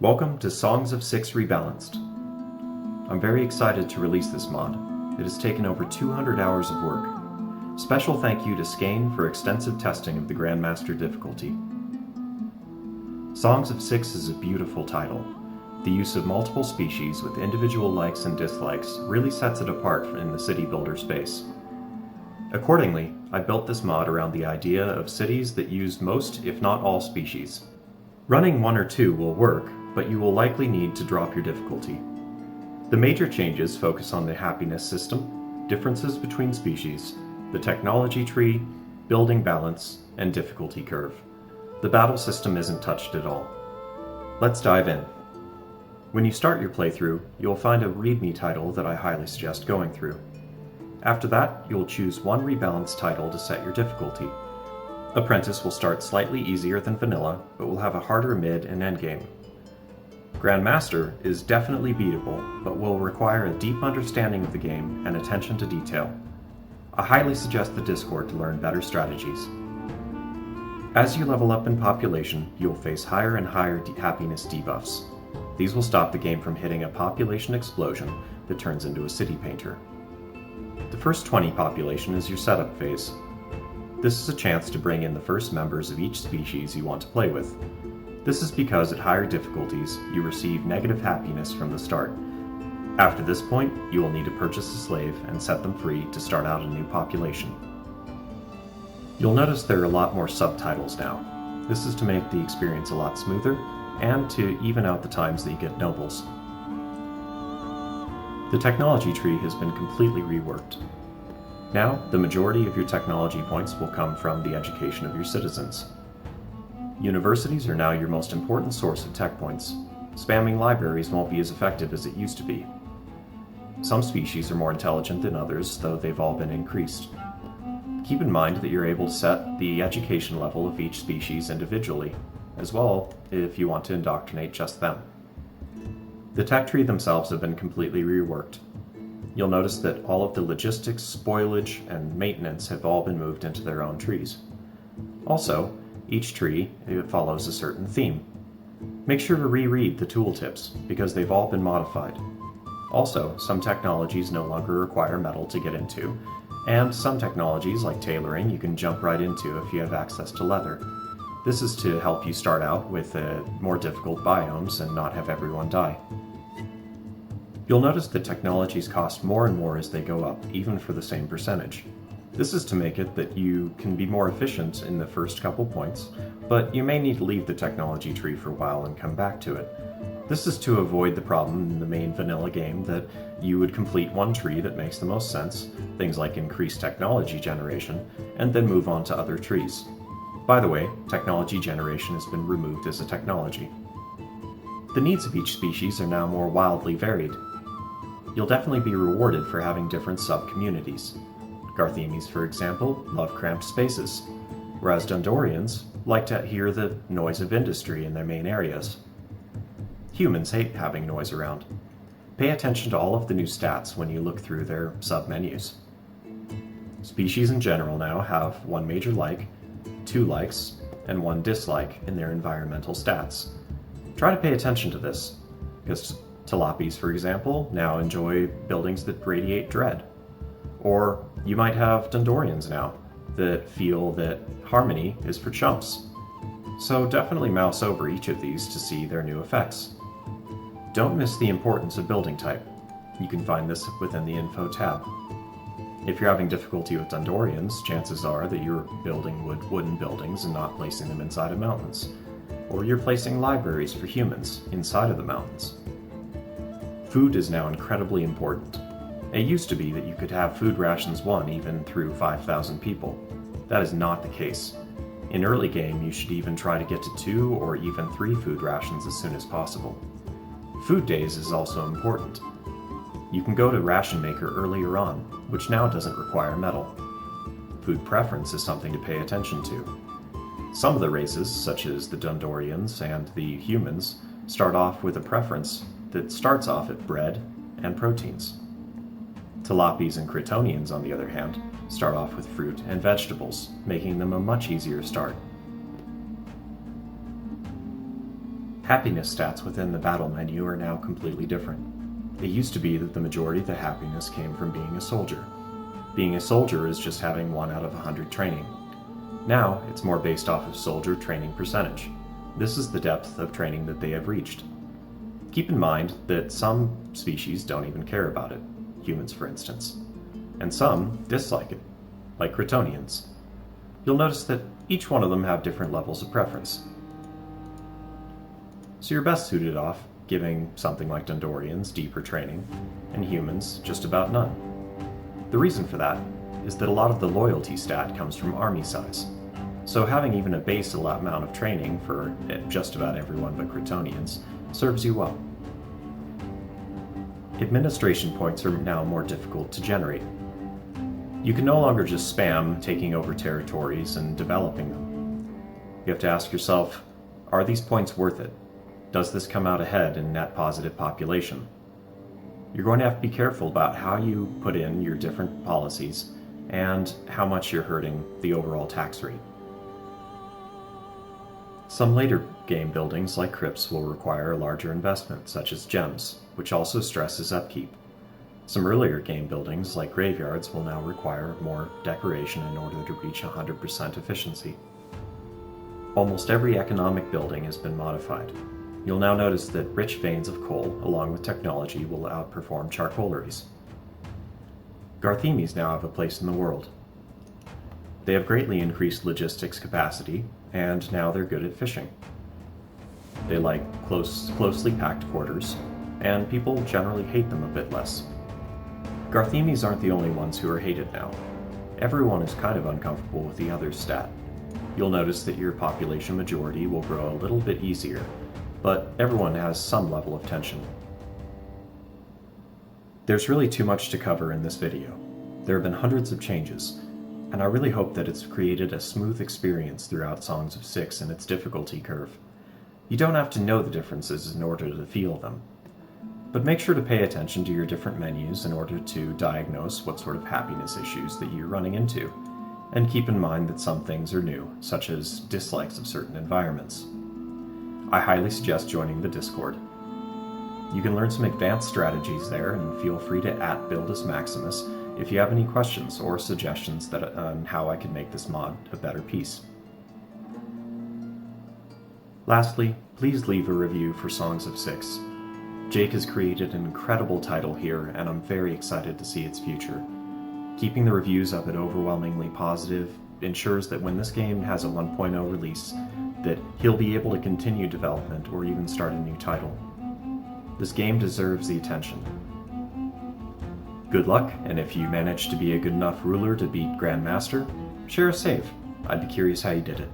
Welcome to Songs of Syx Rebalanced. I'm very excited to release this mod. It has taken over 200 hours of work. Special thank you to Skane for extensive testing of the Grandmaster difficulty. Songs of Syx is a beautiful title. The use of multiple species with individual likes and dislikes really sets it apart in the city builder space. Accordingly, I built this mod around the idea of cities that use most, if not all, species. Running one or two will work, but you will likely need to drop your difficulty. The major changes focus on the happiness system, differences between species, the technology tree, building balance, and difficulty curve. The battle system isn't touched at all. Let's dive in. When you start your playthrough, you'll find a README title that I highly suggest going through. After that, you'll choose one rebalanced title to set your difficulty. Apprentice will start slightly easier than Vanilla, but will have a harder mid and endgame. Grandmaster is definitely beatable, but will require a deep understanding of the game and attention to detail. I highly suggest the Discord to learn better strategies. As you level up in population, you'll face higher and higher happiness debuffs. These will stop the game from hitting a population explosion that turns into a city painter. The first 20 population is your setup phase. This is a chance to bring in the first members of each species you want to play with. This is because at higher difficulties, you receive negative happiness from the start. After this point, you will need to purchase a slave and set them free to start out a new population. You'll notice there are a lot more subtitles now. This is to make the experience a lot smoother and to even out the times that you get nobles. The technology tree has been completely reworked. Now, the majority of your technology points will come from the education of your citizens. Universities are now your most important source of tech points. Spamming libraries won't be as effective as it used to be. Some species are more intelligent than others, though they've all been increased. Keep in mind that you're able to set the education level of each species individually, as well if you want to indoctrinate just them. The tech tree themselves have been completely reworked. You'll notice that all of the logistics, spoilage, and maintenance have all been moved into their own trees. Also, each tree follows a certain theme. Make sure to reread the tooltips, because they've all been modified. Also, some technologies no longer require metal to get into, and some technologies, like tailoring, you can jump right into if you have access to leather. This is to help you start out with more difficult biomes and not have everyone die. You'll notice that technologies cost more and more as they go up, even for the same percentage. This is to make it that you can be more efficient in the first couple points, but you may need to leave the technology tree for a while and come back to it. This is to avoid the problem in the main vanilla game that you would complete one tree that makes the most sense, things like increased technology generation, and then move on to other trees. By the way, technology generation has been removed as a technology. The needs of each species are now more wildly varied. You'll definitely be rewarded for having different sub-communities. Garthemis, for example, love cramped spaces, whereas Dundorians like to hear the noise of industry in their main areas. Humans hate having noise around. Pay attention to all of the new stats when you look through their sub-menus. Species in general now have one major like, 2 likes, and 1 dislike in their environmental stats. Try to pay attention to this, because Tilapis, for example, now enjoy buildings that radiate dread. Or you might have Dundorians now that feel that harmony is for chumps. So definitely mouse over each of these to see their new effects. Don't miss the importance of building type. You can find this within the info tab. If you're having difficulty with Dundorians, chances are that you're building wooden buildings and not placing them inside of mountains. Or you're placing libraries for humans inside of the mountains. Food is now incredibly important. It used to be that you could have food rations 1 even through 5,000 people. That is not the case. In early game, you should even try to get to 2 or even 3 food rations as soon as possible. Food days is also important. You can go to Ration Maker earlier on, which now doesn't require metal. Food preference is something to pay attention to. Some of the races, such as the Dundorians and the humans, start off with a preference that starts off at bread and proteins. Tilapis and Cretonians, on the other hand, start off with fruit and vegetables, making them a much easier start. Happiness stats within the battle menu are now completely different. It used to be that the majority of the happiness came from being a soldier. Being a soldier is just having 1 out of 100 training. Now, it's more based off of soldier training percentage. This is the depth of training that they have reached. Keep in mind that some species don't even care about it, humans for instance, and some dislike it, like Kryptonians. You'll notice that each one of them have different levels of preference. So you're best suited off giving something like Dundorians deeper training, and humans just about none. The reason for that is that a lot of the loyalty stat comes from army size. So having even a base amount of training for just about everyone but Kryptonians serves you well. Administration points are now more difficult to generate. You can no longer just spam taking over territories and developing them. You have to ask yourself, are these points worth it? Does this come out ahead in net positive population? You're going to have to be careful about how you put in your different policies and how much you're hurting the overall tax rate. Some later game buildings like crypts will require a larger investment, such as gems, which also stresses upkeep. Some earlier game buildings like graveyards will now require more decoration in order to reach 100% efficiency. Almost every economic building has been modified. You'll now notice that rich veins of coal, along with technology, will outperform charcoaleries. Garthemes now have a place in the world. They have greatly increased logistics capacity, and now they're good at fishing. They like closely packed quarters, and people generally hate them a bit less. Garthemes aren't the only ones who are hated now. Everyone is kind of uncomfortable with the other stat. You'll notice that your population majority will grow a little bit easier, but everyone has some level of tension. There's really too much to cover in this video. There have been hundreds of changes, and I really hope that it's created a smooth experience throughout Songs of Syx and its difficulty curve. You don't have to know the differences in order to feel them, but make sure to pay attention to your different menus in order to diagnose what sort of happiness issues that you're running into, and keep in mind that some things are new, such as dislikes of certain environments. I highly suggest joining the Discord. You can learn some advanced strategies there, and feel free to @BuildAsMaximus if you have any questions or suggestions on how I can make this mod a better piece. Lastly, please leave a review for Songs of Syx. Jake has created an incredible title here, and I'm very excited to see its future. Keeping the reviews up at overwhelmingly positive ensures that when this game has a 1.0 release, that he'll be able to continue development or even start a new title. This game deserves the attention. Good luck, and if you manage to be a good enough ruler to beat Grandmaster, share a save. I'd be curious how you did it.